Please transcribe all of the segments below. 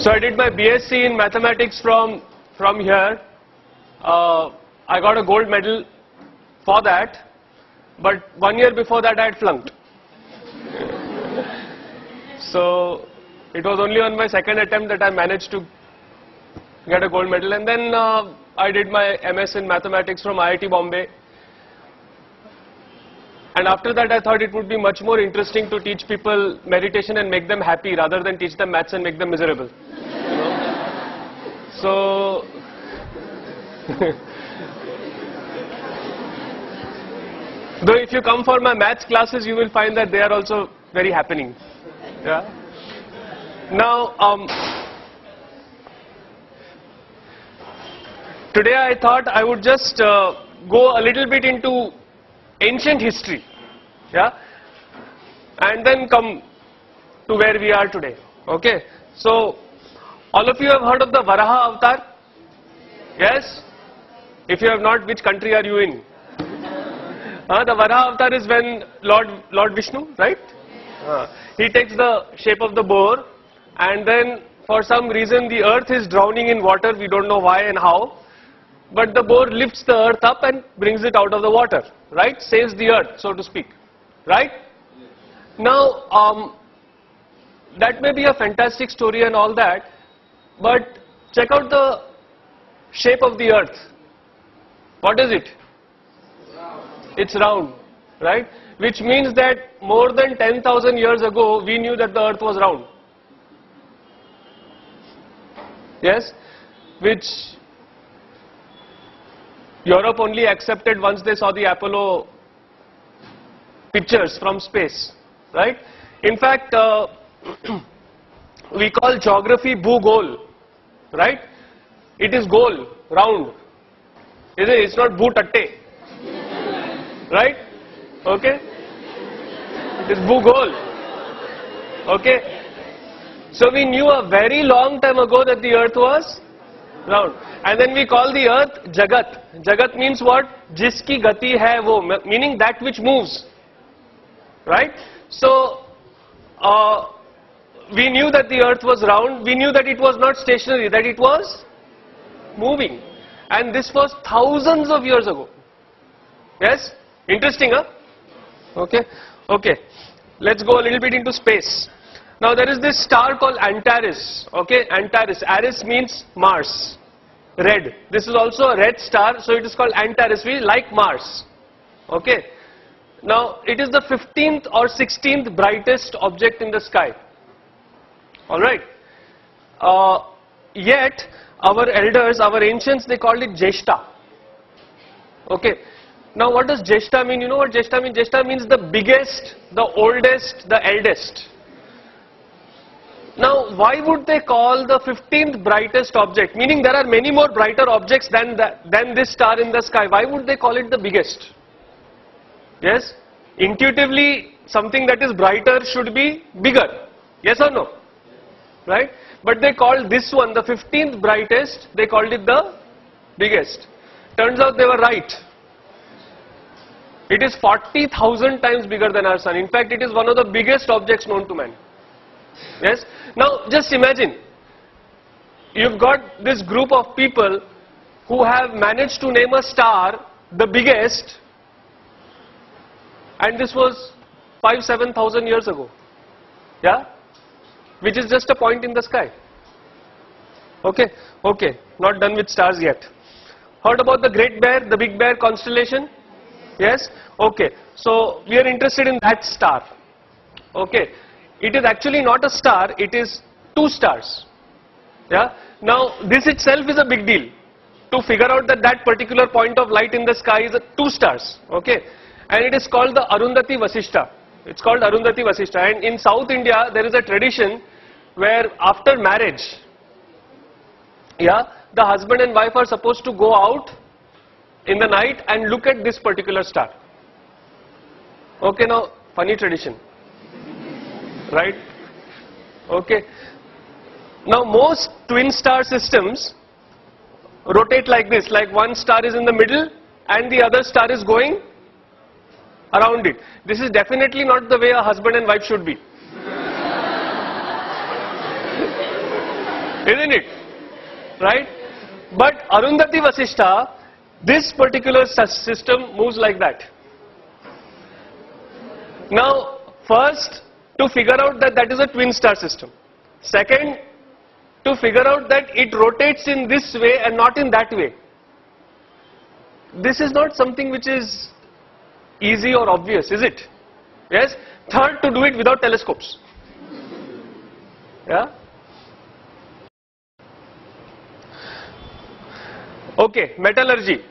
So I did my BSc in mathematics from here. I got a gold medal for that, but 1 year before that I had flunked. So it was only on my second attempt that I managed to get a gold medal, and then I did my MS in mathematics from IIT Bombay. And after that I thought it would be much more interesting to teach people meditation and make them happy rather than teach them maths and make them miserable. You know? So though if you come for my maths classes, you will find that they are also very happening. Yeah. Now today I thought I would just go a little bit into ancient history, yeah, and then come to where we are today. Okay, so all of you have heard of the Varaha avatar? Yes? If you have not, which country are you in? The Varaha avatar is when Lord Vishnu, right? He takes the shape of the boar, and then for some reason the earth is drowning in water. We don't know why and how, but the boar lifts the earth up and brings it out of the water, right? Saves the earth, so to speak, right? Now, that may be a fantastic story and all that, but check out the shape of the earth. What is it? It's round, right? Which means that more than 10,000 years ago, we knew that the earth was round. Yes? Which Europe only accepted once they saw the Apollo pictures from space, right? In fact, we call geography Bhugol, right? It is goal, round. Is it? It's not Bhutatte, right? Okay? It is Bhugol. Okay? So we knew a very long time ago that the earth was round. And then we call the earth Jagat. Jagat means what? Jiski gati hai wo, meaning that which moves. Right? So, we knew that the earth was round. We knew that it was not stationary, that it was moving. And this was thousands of years ago. Yes? Interesting, huh? Okay? Okay. Let's go a little bit into space. Now there is this star called Antares. Okay? Antares. Ares means Mars. Red. This is also a red star, so it is called Antares. We like Mars. Okay? Now it is the 15th or 16th brightest object in the sky. Alright? Yet our elders, our ancients, they called it Jeshta. Okay? Now what does Jeshta mean? You know what Jeshta means? Jeshta means the biggest, the oldest, the eldest. Now, why would they call the 15th brightest object, meaning there are many more brighter objects than this star in the sky, why would they call it the biggest? Yes? Intuitively, something that is brighter should be bigger. Yes or no? Right? But they called this one, the 15th brightest, they called it the biggest. Turns out they were right. It is 40,000 times bigger than our sun. In fact, it is one of the biggest objects known to man. Yes? Now just imagine, you've got this group of people who have managed to name a star the biggest, and this was 5,000–7,000 years ago. Yeah? Which is just a point in the sky. Okay? Okay. Not done with stars yet. Heard about the Great Bear, the Big Bear constellation? Yes? Okay. So we are interested in that star. Okay. It is actually not a star, it is two stars. Yeah? Now this itself is a big deal. To figure out that that particular point of light in the sky is two stars. Okay? And it is called the Arundhati Vasishta. It's called Arundhati Vasishta. And in South India there is a tradition where after marriage, yeah, the husband and wife are supposed to go out in the night and look at this particular star. Okay, now funny tradition. Right? Okay. Now most twin star systems rotate like this, like one star is in the middle and the other star is going around it. This is definitely not the way a husband and wife should be. Isn't it? Right? But Arundhati Vasishtha, this particular system moves like that. Now, first, to figure out that that is a twin star system. Second, to figure out that it rotates in this way and not in that way. This is not something which is easy or obvious, is it? Yes? Third, to do it without telescopes. Yeah? Okay, metallurgy.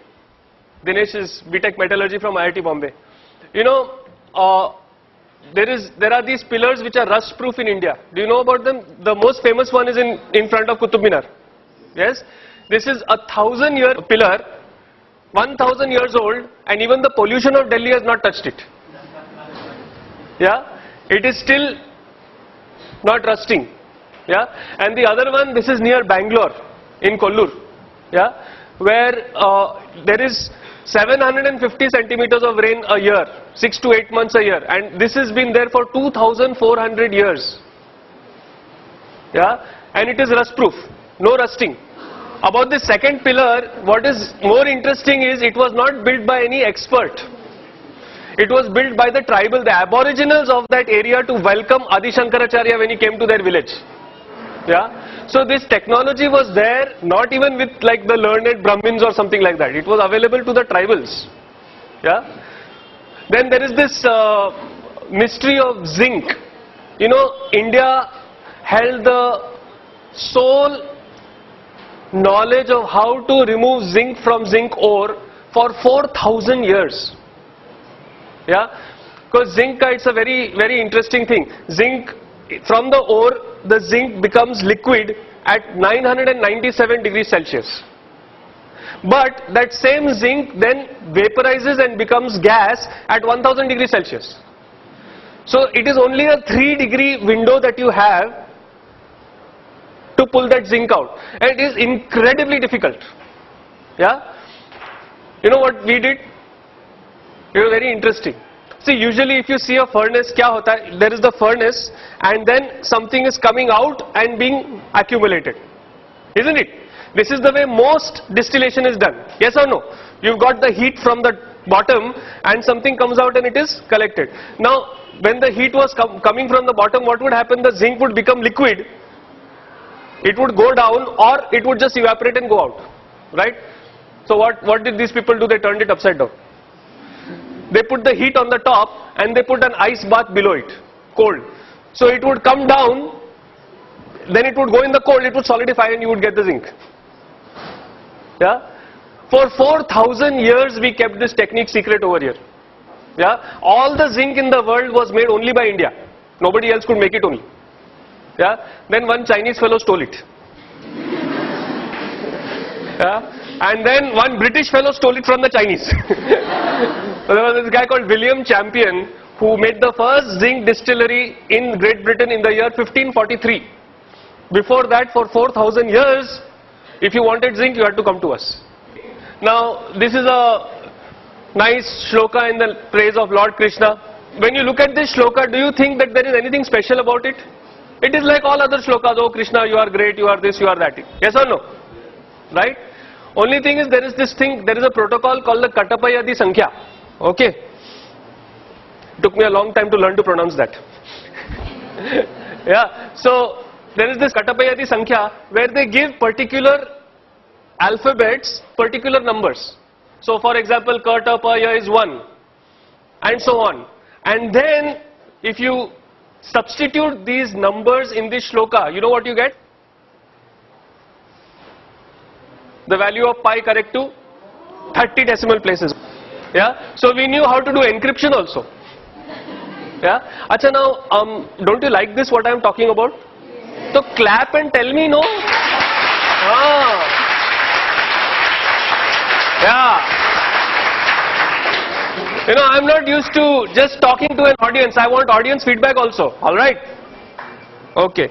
Dinesh is BTech Metallurgy from IIT Bombay. You know, there are these pillars which are rust proof in India. Do you know about them? The most famous one is in front of Qutub Minar. Yes? This is a 1,000-year pillar, 1,000 years old, and even the pollution of Delhi has not touched it. Yeah? It is still not rusting. Yeah? And the other one, this is near Bangalore, in Kollur. Yeah? Where there is 750 centimeters of rain a year, 6 to 8 months a year, and this has been there for 2,400 years. Yeah? And it is rust proof, no rusting. About the second pillar, what is more interesting is it was not built by any expert. It was built by the tribal, the aboriginals of that area to welcome Adi Shankaracharya when he came to their village. Yeah? So this technology was there, not even with like the learned Brahmins or something like that. It was available to the tribals. Yeah? Then there is this mystery of zinc. You know, India held the sole knowledge of how to remove zinc from zinc ore for 4,000 years. Yeah? Because zinc, it's a very, very interesting thing. Zinc, from the ore, the zinc becomes liquid at 997 degrees Celsius. But that same zinc then vaporizes and becomes gas at 1000 degrees Celsius. So it is only a 3-degree window that you have to pull that zinc out. And it is incredibly difficult. Yeah? You know what we did? It was very interesting. See, usually if you see a furnace, kya hota hai? There is the furnace and then something is coming out and being accumulated. Isn't it? This is the way most distillation is done. Yes or no? You've got the heat from the bottom and something comes out and it is collected. Now, when the heat was coming from the bottom, what would happen? The zinc would become liquid. It would go down or it would just evaporate and go out. Right? So what did these people do? They turned it upside down. They put the heat on the top and they put an ice bath below it, cold. So it would come down, then it would go in the cold, it would solidify and you would get the zinc. Yeah? For 4,000 years we kept this technique secret over here. Yeah? All the zinc in the world was made only by India. Nobody else could make it only. Yeah? Then one Chinese fellow stole it. Yeah? And then one British fellow stole it from the Chinese. So there was this guy called William Champion who made the first zinc distillery in Great Britain in the year 1543. Before that, for 4,000 years, if you wanted zinc, you had to come to us. Now, this is a nice shloka in the praise of Lord Krishna. When you look at this shloka, do you think that there is anything special about it? It is like all other shlokas. Oh Krishna, you are great, you are this, you are that. Yes or no? Right? Only thing is there is this thing, there is a protocol called the Katapayadi Sankhya. Okay? Took me a long time to learn to pronounce that. Yeah, so there is this Katapayadi Sankhya where they give particular alphabets, particular numbers. So for example, Katapaya is 1 and so on. And then if you substitute these numbers in this shloka, you know what you get? The value of pi correct to 30 decimal places. Yeah. So we knew how to do encryption also. Yeah. Acha, now, don't you like this what I am talking about? So clap and tell me no. Ah. Yeah. You know, I am not used to just talking to an audience. I want audience feedback also. Alright? Okay.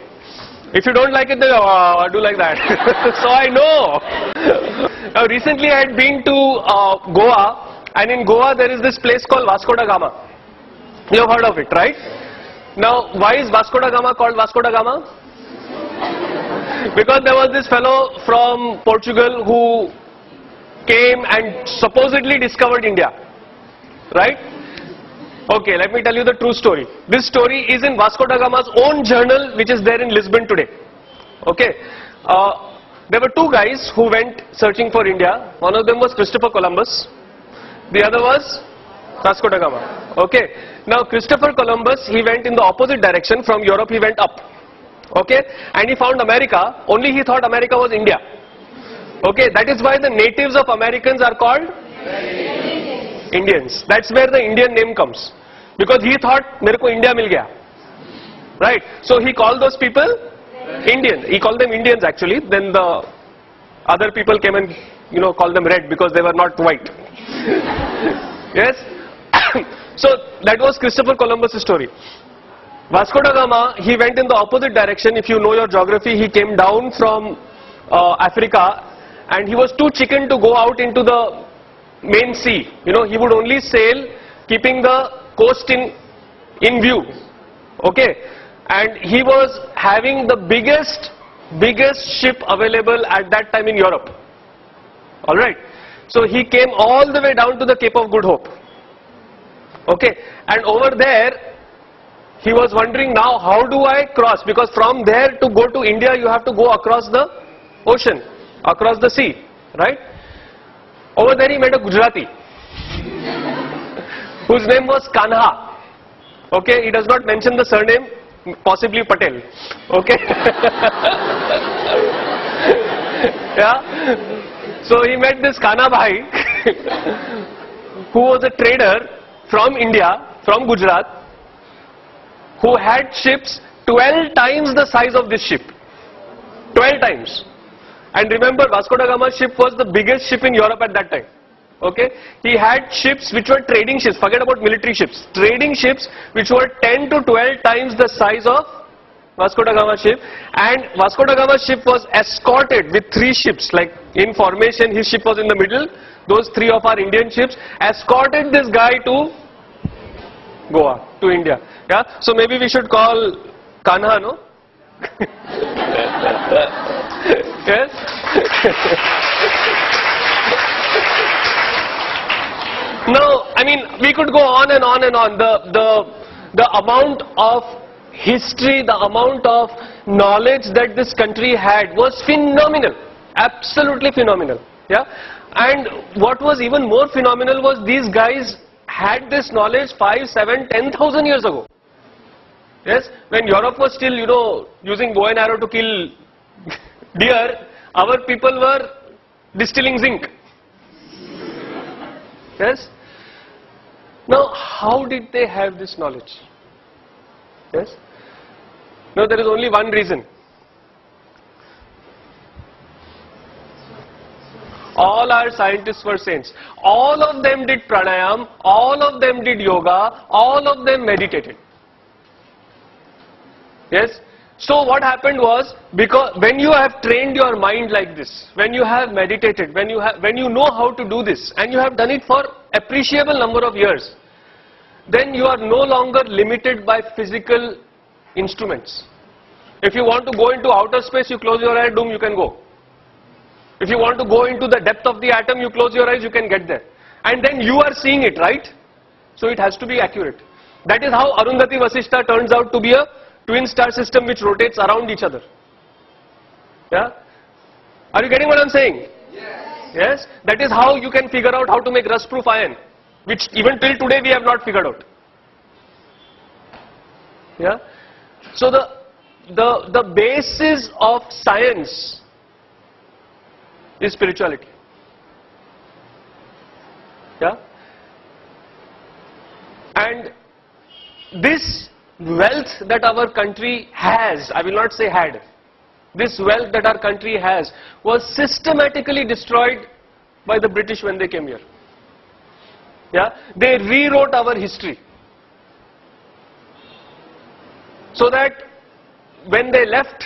If you don't like it, then do like that. So I know. Now recently I had been to Goa, and in Goa there is this place called Vasco da Gama. You have heard of it, right? Now, why is Vasco da Gama called Vasco da Gama? Because there was this fellow from Portugal who came and supposedly discovered India. Right? Okay, let me tell you the true story. This story is in Vasco da Gama's own journal, which is there in Lisbon today. Okay. There were two guys who went searching for India. One of them was Christopher Columbus. The other was Vasco da Gama. Okay. Now Christopher Columbus, he went in the opposite direction. From Europe he went up. Okay. And he found America. Only he thought America was India. Okay. That is why the natives of Americans are called Indians. That's where the Indian name comes. Because he thought, mereko India mil gaya. Right. So he called those people Indian. He called them Indians actually. Then the other people came and, called them red because they were not white. Yes. So that was Christopher Columbus' story. Vasco da Gama, he went in the opposite direction. If you know your geography, he came down from Africa and he was too chicken to go out into the main sea. He would only sail keeping the coast in view. Okay. And he was having the biggest ship available at that time in Europe. Alright. So he came all the way down to the Cape of Good Hope. Okay. And over there, he was wondering now, how do I cross? Because from there to go to India, you have to go across the ocean, across the sea. Right? Over there he met a Gujarati whose name was Kanha. Okay. He does not mention the surname. Possibly Patel. Okay. Yeah. So he met this Kana Bhai who was a trader from India, from Gujarat, who had ships 12 times the size of this ship. 12 times. And remember, Vasco da Gama's ship was the biggest ship in Europe at that time. Okay, he had ships which were trading ships, forget about military ships, trading ships which were 10 to 12 times the size of Vasco da Gama's ship, and Vasco da Gama's ship was escorted with 3 ships, like in formation, his ship was in the middle, those 3 of our Indian ships escorted this guy to Goa, to India. Yeah, so maybe we should call Kanha, no? Yes? No, I mean, we could go on and on and on. The amount of history, the amount of knowledge that this country had was phenomenal. Absolutely phenomenal. Yeah. And what was even more phenomenal was these guys had this knowledge 5, 7, 10,000 years ago. Yes. When Europe was still, using bow and arrow to kill deer, our people were distilling zinc. Yes. Now, how did they have this knowledge? Yes? No, there is only one reason. All our scientists were saints. All of them did pranayam, all of them did yoga, all of them meditated. Yes? So what happened was, because when you have trained your mind like this, when you have meditated, when you know how to do this, and you have done it for appreciable number of years, then you are no longer limited by physical instruments. If you want to go into outer space, you close your eyes, boom, you can go. If you want to go into the depth of the atom, you close your eyes, you can get there. And then you are seeing it, right? So it has to be accurate. That is how Arundhati Vasishta turns out to be a twin star system which rotates around each other. Yeah? Are you getting what I'm saying? Yes. Yes? That is how you can figure out how to make rust-proof iron, which even till today we have not figured out. Yeah? So the basis of science is spirituality. Yeah? And this wealth that our country has, I will not say had, this wealth that our country has was systematically destroyed by the British when they came here. Yeah? They rewrote our history. So that when they left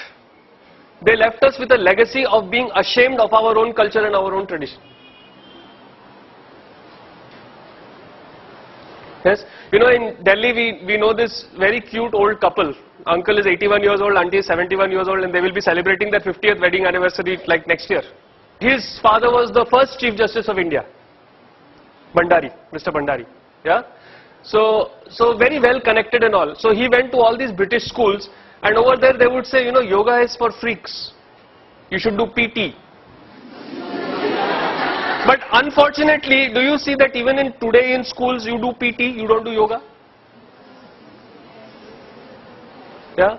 us with a legacy of being ashamed of our own culture and our own tradition. Yes, you know, in Delhi we know this very cute old couple. Uncle is 81 years old, auntie is 71 years old, and they will be celebrating their 50th wedding anniversary like next year. His father was the first Chief Justice of India, Bhandari, Mr. Bhandari. Yeah, so very well connected and all. So he went to all these British schools, and over there they would say, you know, yoga is for freaks. You should do PT. But unfortunately, do you see that even in today in schools you do PT, you don't do yoga? Yeah.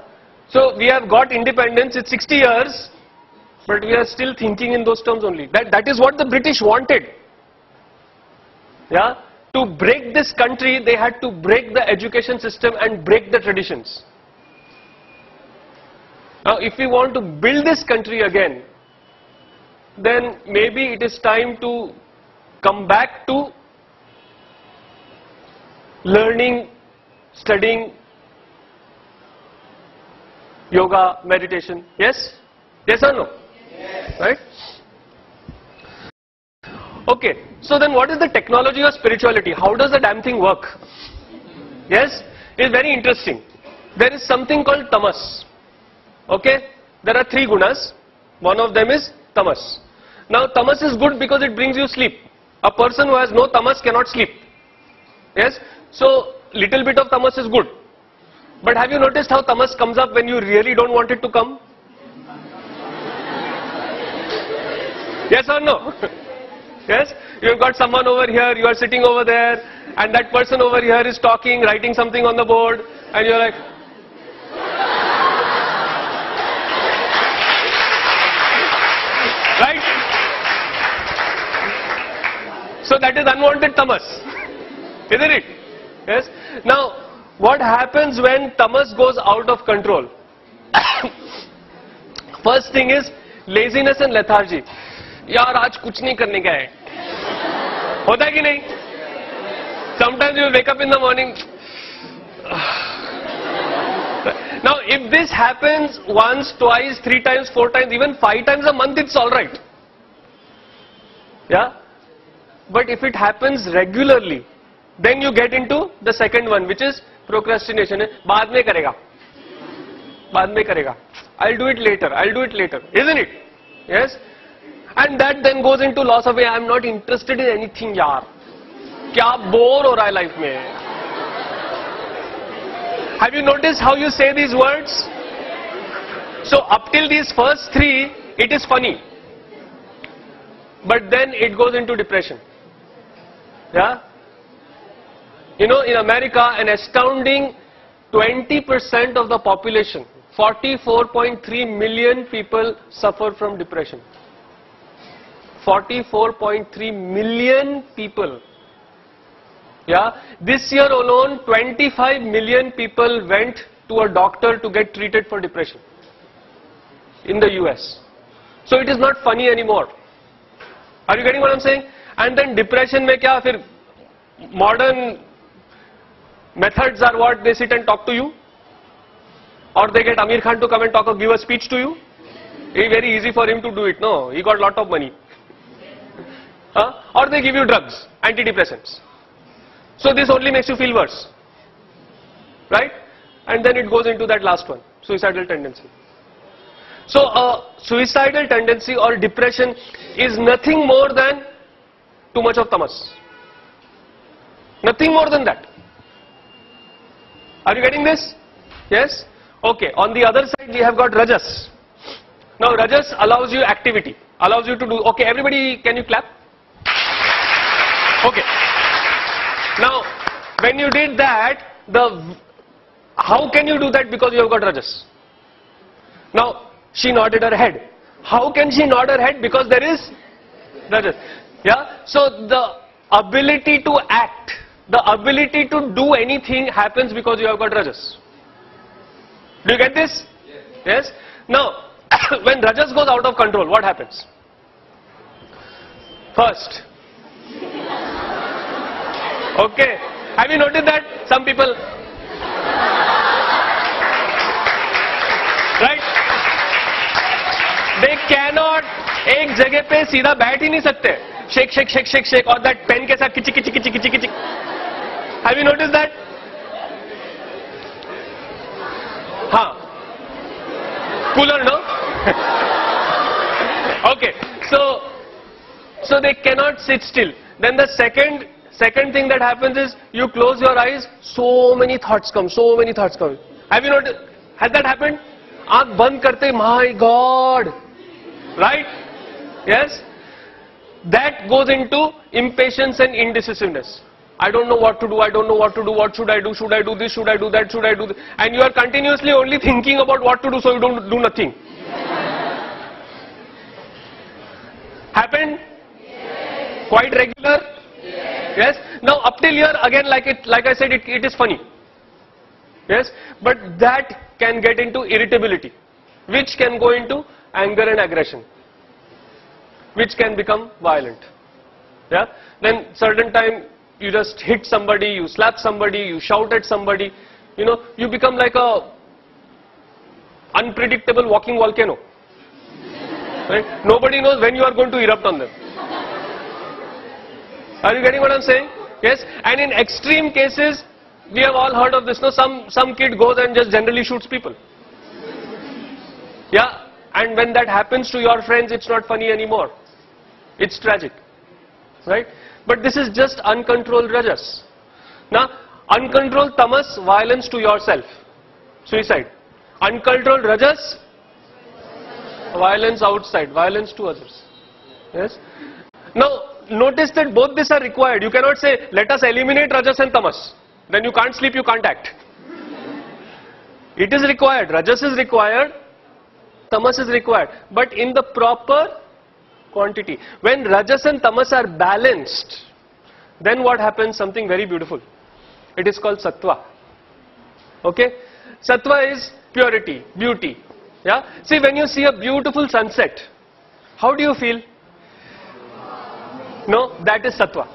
So we have got independence, it's 60 years, but we are still thinking in those terms only. That is what the British wanted. Yeah. To break this country, they had to break the education system and break the traditions. Now if we want to build this country again, then maybe it is time to come back to learning, studying yoga, meditation. Yes? Yes or no? Yes. Right? Okay, so then what is the technology of spirituality? How does the damn thing work? Yes? It's very interesting. There is something called tamas. Okay? There are 3 gunas. One of them is tamas. Now tamas is good because it brings you sleep. A person who has no tamas cannot sleep. Yes? So little bit of tamas is good. But have you noticed how tamas comes up when you really don't want it to come? Yes or no? Yes? You've got someone over here, you are sitting over there, and that person over here is talking, writing something on the board, and you're like, right? So that is unwanted tamas, isn't it? Yes? Now, what happens when tamas goes out of control? First thing is laziness and lethargy. यार आज कुछ नहीं करने का है, होता है कि नहीं? Sometimes you wake up in the morning. Now, if this happens once, twice, 3 times, 4 times, even 5 times a month, it's all right. Yeah. But if it happens regularly, then you get into the second one, which is procrastination. बाद में करेगा, बाद में करेगा. I'll do it later. I'll do it later, isn't it? Yes. And that then goes into loss of way. I'm not interested in anything, यार. क्या bore हो रहा है life में? Have you noticed how you say these words? So up till these first 3, it is funny. But then it goes into depression. Yeah? You know, in America, an astounding 20% of the population, 44.3 million people suffer from depression. 44.3 million people. Yeah, this year alone 25 million people went to a doctor to get treated for depression in the US. So it is not funny anymore. Are you getting what I'm saying? And then depression mein kya, fir modern methods are what? They sit and talk to you, or they get Amir Khan to come and talk or give a speech to you. It's very easy for him to do it. No, he got lot of money. Or they give you drugs, antidepressants. So this only makes you feel worse, right? And then it goes into that last one, suicidal tendency. So a suicidal tendency or depression is nothing more than too much of tamas. Nothing more than that. Are you getting this? Yes? Okay. On the other side we have got rajas. Now rajas allows you activity, allows you to do, okay, everybody can you clap? Okay. Now, when you did that, how can you do that? Because you have got rajas. Now, she nodded her head. How can she nod her head? Because there is rajas. Yeah. So the ability to act, the ability to do anything happens because you have got rajas. Do you get this? Yes. Now, when rajas goes out of control, what happens? First. Okay. Have you noticed that some people, right? They cannot एक जगह पे सीधा बैठ ही नहीं सकते. Shake, shake, shake, shake, shake, और that pen के साथ किची किची किची किची किची. Have you noticed that? Huh. Cooler, no? Okay. So they cannot sit still. Then the second thing that happens is you close your eyes, so many thoughts come. Have you noticed? Has that happened? Aankh band karte, my God. Right? Yes? That goes into impatience and indecisiveness. I don't know what to do, what should I do this, should I do that, and you are continuously only thinking about what to do, so you don't do nothing. Happened? Yes. Quite regular? Yes. Now up till here again, like I said, it is funny. Yes, but that can get into irritability, which can go into anger and aggression, which can become violent. Yeah. Then certain time you just hit somebody, you slap somebody, you shout at somebody, you become like a unpredictable walking volcano. Right? Nobody knows when you are going to erupt on them. Are you getting what I'm saying? Yes. And in extreme cases, we have all heard of this. No, some kid goes and just generally shoots people. Yeah. And when that happens to your friends, it's not funny anymore. It's tragic. Right? But this is just uncontrolled rajas. Now, uncontrolled tamas, violence to yourself. Suicide. Uncontrolled rajas, violence outside, violence to others. Yes. Now, notice that both these are required. You cannot say, let us eliminate rajas and tamas. Then you can't sleep, you can't act. It is required. Rajas is required. Tamas is required. But in the proper quantity. When rajas and tamas are balanced, then what happens? Something very beautiful. It is called sattva. Okay? Sattva is purity, beauty. Yeah? See, when you see a beautiful sunset, how do you feel? No, that is sattva.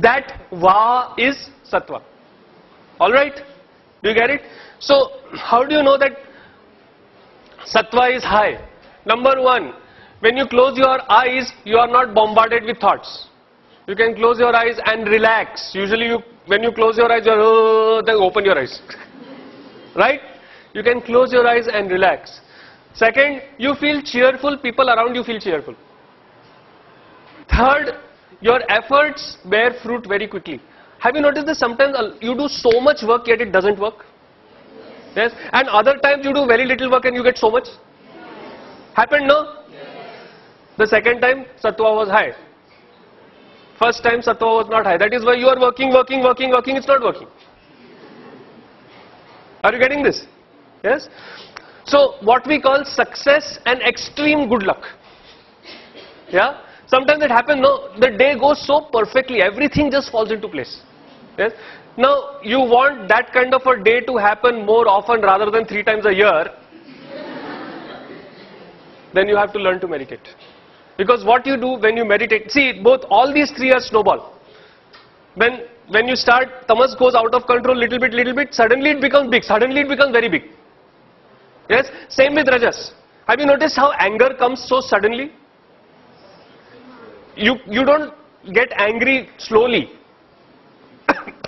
That va is sattva. Alright? Do you get it? So, how do you know that sattva is high? Number one, when you close your eyes, you are not bombarded with thoughts. You can close your eyes and relax. Usually, when you close your eyes, then open your eyes. Right? You can close your eyes and relax. Second, you feel cheerful, people around you feel cheerful. Third, your efforts bear fruit very quickly. Have you noticed that sometimes you do so much work yet it doesn't work? Yes. And other times you do very little work and you get so much? Happened, no? The second time, sattva was high. First time, sattva was not high. That is why you are working, it's not working. Are you getting this? Yes? So, what we call success and extreme good luck. Yeah? Sometimes it happens, no, the day goes so perfectly, everything just falls into place. Yes? Now, you want that kind of a day to happen more often rather than 3 times a year, then you have to learn to meditate. Because what you do when you meditate, see, all these 3 are snowball. When you start, tamas goes out of control little bit, suddenly it becomes big, suddenly it becomes very big. Yes? Same with rajas. Have you noticed how anger comes so suddenly? You don't get angry slowly.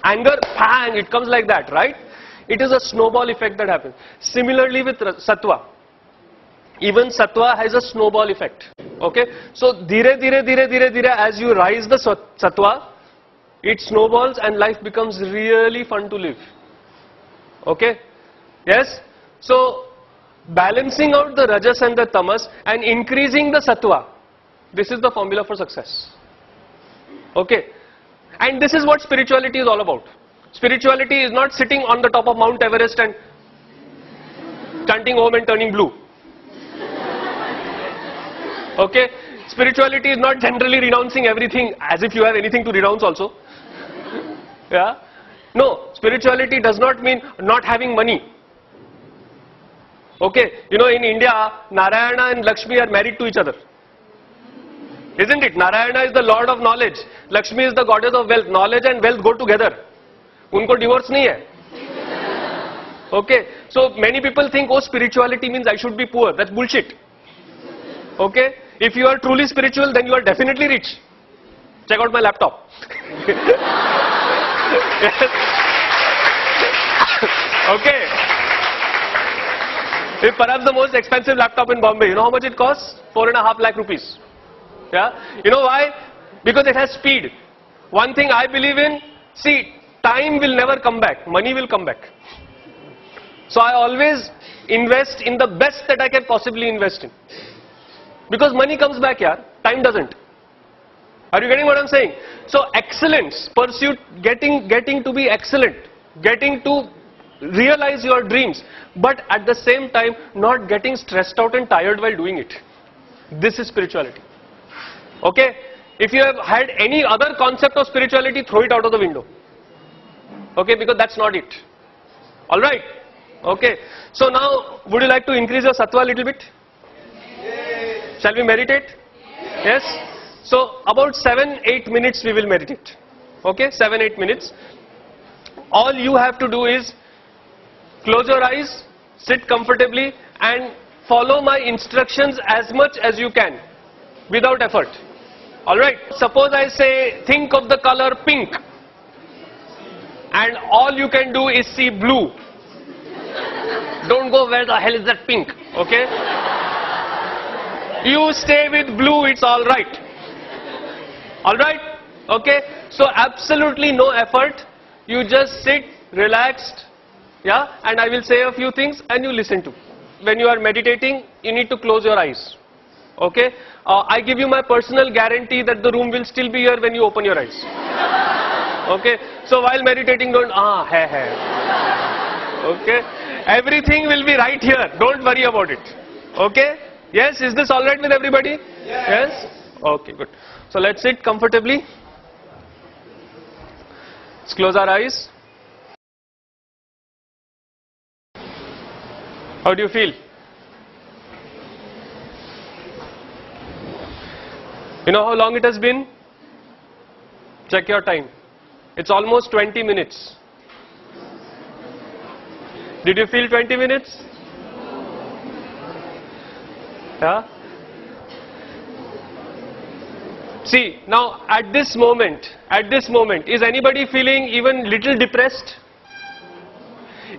Anger, bang, it comes like that, right? It is a snowball effect that happens. Similarly with sattva. Even sattva has a snowball effect. Okay? So, dhire, as you rise the sattva, it snowballs and life becomes really fun to live. Okay? Yes? So, balancing out the rajas and the tamas and increasing the sattva. This is the formula for success. Okay? And this is what spirituality is all about. Spirituality is not sitting on the top of Mount Everest and chanting Om and turning blue. Okay? Spirituality is not generally renouncing everything as if you have anything to renounce also. Yeah? No, spirituality does not mean not having money. Okay? You know, in India, Narayana and Lakshmi are married to each other. Isn't it? Narayana is the Lord of knowledge. Lakshmi is the goddess of wealth. Knowledge and wealth go together. Unko divorce nahi hai. Okay? So, many people think, oh, spirituality means I should be poor. That's bullshit. Okay? If you are truly spiritual, then you are definitely rich. Check out my laptop. Yes. Okay. It's perhaps the most expensive laptop in Bombay. You know how much it costs? 4.5 lakh rupees. Yeah. You know why? Because it has speed. One thing I believe in, see, time will never come back. Money will come back. So I always invest in the best that I can possibly invest in. Because money comes back, yeah. Time doesn't. Are you getting what I'm saying? So excellence, pursuit, getting to be excellent, getting to realize your dreams, but at the same time not getting stressed out and tired while doing it. This is spirituality. Okay? If you have had any other concept of spirituality, throw it out of the window. Okay? Because that's not it. Alright? Okay. So now, would you like to increase your sattva a little bit? Yes. Shall we meditate? Yes? So about 7-8 minutes we will meditate. Okay? 7-8 minutes. All you have to do is close your eyes, sit comfortably and follow my instructions as much as you can without effort. Alright? Suppose I say think of the color pink and all you can do is see blue. Don't go where the hell is that pink, okay? You stay with blue, it's alright. Alright? Okay? So absolutely no effort. You just sit relaxed, yeah? And I will say a few things and you listen to. When you are meditating, you need to close your eyes. Okay? I give you my personal guarantee that the room will still be here when you open your eyes. Okay? So while meditating, don't, okay? Everything will be right here. Don't worry about it. Okay? Yes? Is this alright with everybody? Yes? Okay, good. So let's sit comfortably. Let's close our eyes. How do you feel? You know how long it has been? Check your time. It's almost 20 minutes. Did you feel 20 minutes? Yeah? See, now at this moment, is anybody feeling even little depressed?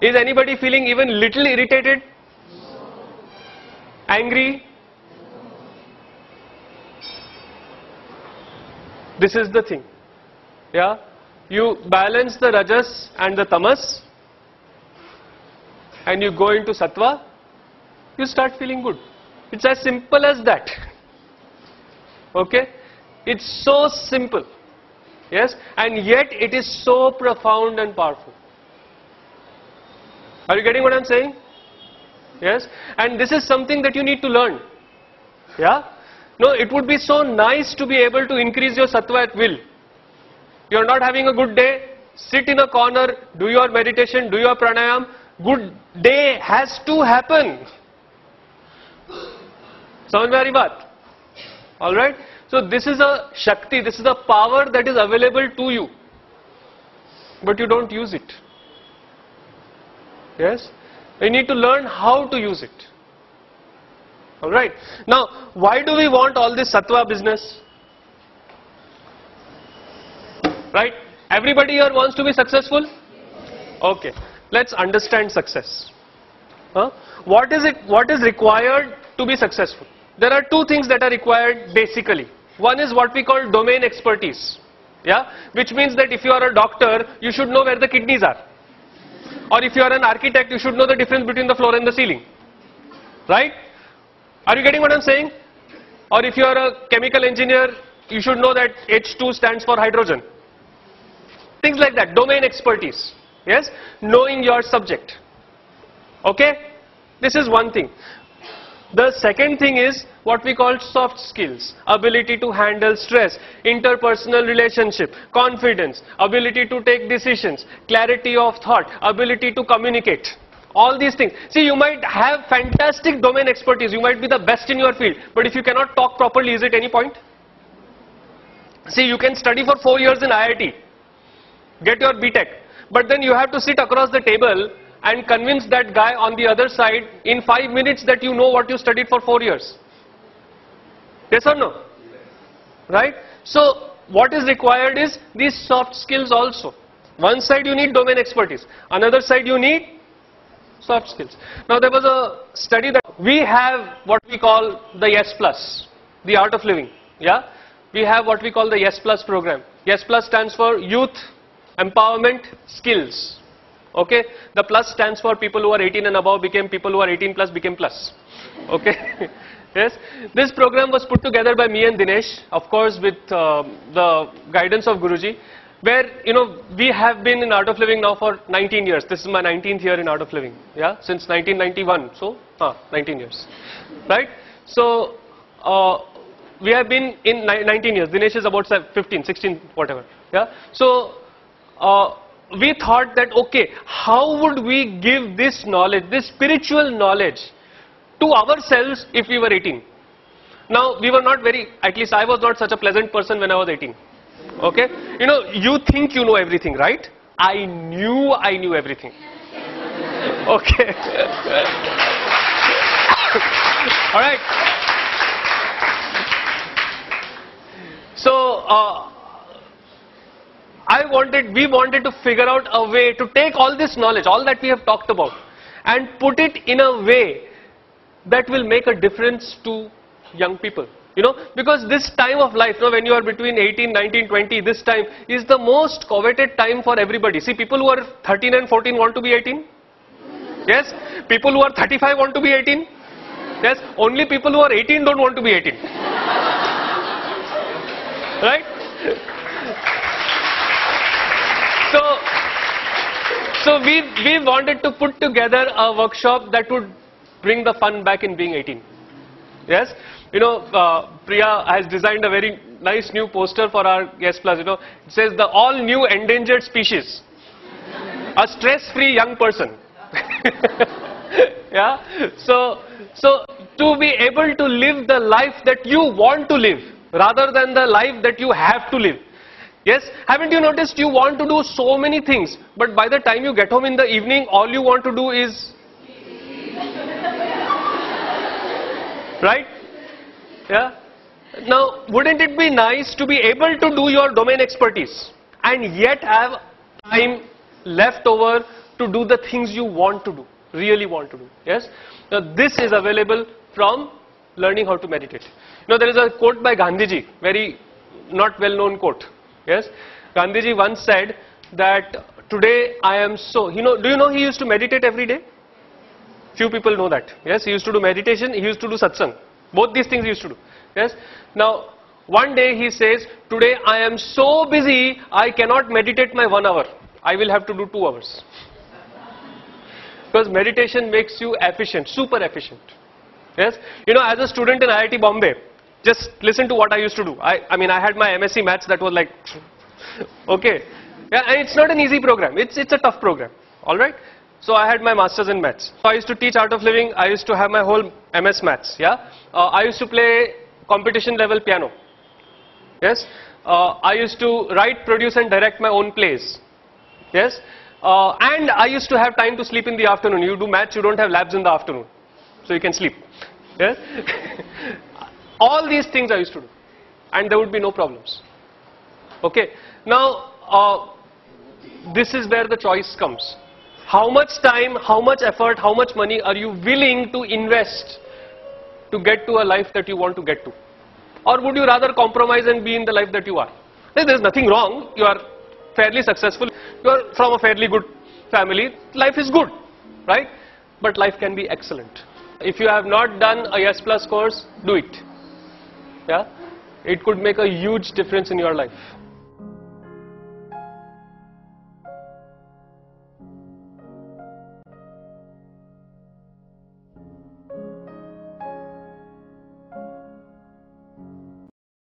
Is anybody feeling even little irritated? Angry? This is the thing. Yeah? You balance the rajas and the tamas and you go into sattva, you start feeling good. It's as simple as that. Okay? It's so simple. Yes? And yet it is so profound and powerful. Are you getting what I'm saying? Yes? And this is something that you need to learn. Yeah? No, it would be so nice to be able to increase your sattva at will. You're not having a good day, sit in a corner, do your meditation, do your pranayam. Good day has to happen. Samajh mein aa rahi baat? Alright? So this is a Shakti, this is a power that is available to you. But you don't use it. Yes? You need to learn how to use it. Alright? Now, why do we want all this sattva business? Right? Everybody here wants to be successful? Okay. Let's understand success. What is required to be successful? There are two things that are required basically. One is what we call domain expertise. Yeah? Which means that if you are a doctor, you should know where the kidneys are. Or if you are an architect, you should know the difference between the floor and the ceiling. Right? Are you getting what I'm saying? Or if you are a chemical engineer, you should know that H2 stands for hydrogen. Things like that, domain expertise. Yes? Knowing your subject. Okay? This is one thing. The second thing is what we call soft skills. Ability to handle stress, interpersonal relationship, confidence, ability to take decisions, clarity of thought, ability to communicate. All these things. See, you might have fantastic domain expertise. You might be the best in your field. But if you cannot talk properly, is it any point? See, you can study for 4 years in IIT. Get your BTech. But then you have to sit across the table and convince that guy on the other side in 5 minutes that you know what you studied for 4 years. Yes or no? Right? So, what is required is these soft skills also. One side you need domain expertise, another side you need soft skills. Now there was a study that we have what we call the Yes Plus, the art of living. Yeah, we have what we call the Yes Plus program. Yes Plus stands for Youth Empowerment Skills. Okay, the plus stands for people who are 18 and above became people who are 18 plus became plus. Okay, yes. This program was put together by me and Dinesh, of course, with the guidance of Guruji, where we have been in Art of Living now for 19 years. This is my 19th year in Art of Living. Yeah, since 1991. So 19 years, right? So we have been in 19 years. Dinesh is about 15, 16, whatever. Yeah. So we thought that, okay, how would we give this knowledge, this spiritual knowledge to ourselves if we were 18? Now, we were not very, at least I was not such a pleasant person when I was 18. Okay? You think you know everything, right? I knew everything. Okay. Alright. So, we wanted to figure out a way to take all this knowledge, all that we have talked about, and put it in a way that will make a difference to young people. Because this time of life, when you are between 18, 19, 20, this time is the most coveted time for everybody. See, people who are 13 and 14 want to be 18. Yes? People who are 35 want to be 18. Yes? Only people who are 18 don't want to be 18. Right? So we wanted to put together a workshop that would bring the fun back in being 18. Yes? Priya has designed a very nice new poster for our Yes Plus. It says the all new endangered species, a stress-free young person. Yeah. So to be able to live the life that you want to live rather than the life that you have to live. Yes, haven't you noticed you want to do so many things, but by the time you get home in the evening, all you want to do is... Right? Yeah. Now, wouldn't it be nice to be able to do your domain expertise and yet have time left over to do the things you want to do, really want to do? Yes. Now, this is available from learning how to meditate. There is a quote by Gandhiji, very not well-known quote. Yes, Gandhiji once said that today I am so, do you know he used to meditate every day? Few people know that. Yes, he used to do meditation, he used to do satsang. Both these things he used to do. Yes. Now, one day he says, today I am so busy, I cannot meditate my 1 hour. I will have to do 2 hours. Because meditation makes you efficient, super efficient. Yes. As a student in IIT Bombay, just listen to what I used to do. I mean, I had my MSc Maths that was like, okay. Yeah, and it's not an easy program. It's a tough program. Alright? So I had my Masters in Maths. So I used to teach Art of Living. I used to have my whole MS Maths. Yeah. I used to play competition level piano. Yes. I used to write, produce and direct my own plays. Yes. And I used to have time to sleep in the afternoon. You do maths, you don't have labs in the afternoon. So you can sleep. Yes. All these things I used to do, and there would be no problems. Okay. Now, this is where the choice comes. How much time, how much effort, how much money are you willing to invest to get to a life that you want to get to? Or would you rather compromise and be in the life that you are? There's nothing wrong. You are fairly successful. You are from a fairly good family. Life is good, right? But life can be excellent. If you have not done a Yes Plus course, do it. Yeah, it could make a huge difference in your life.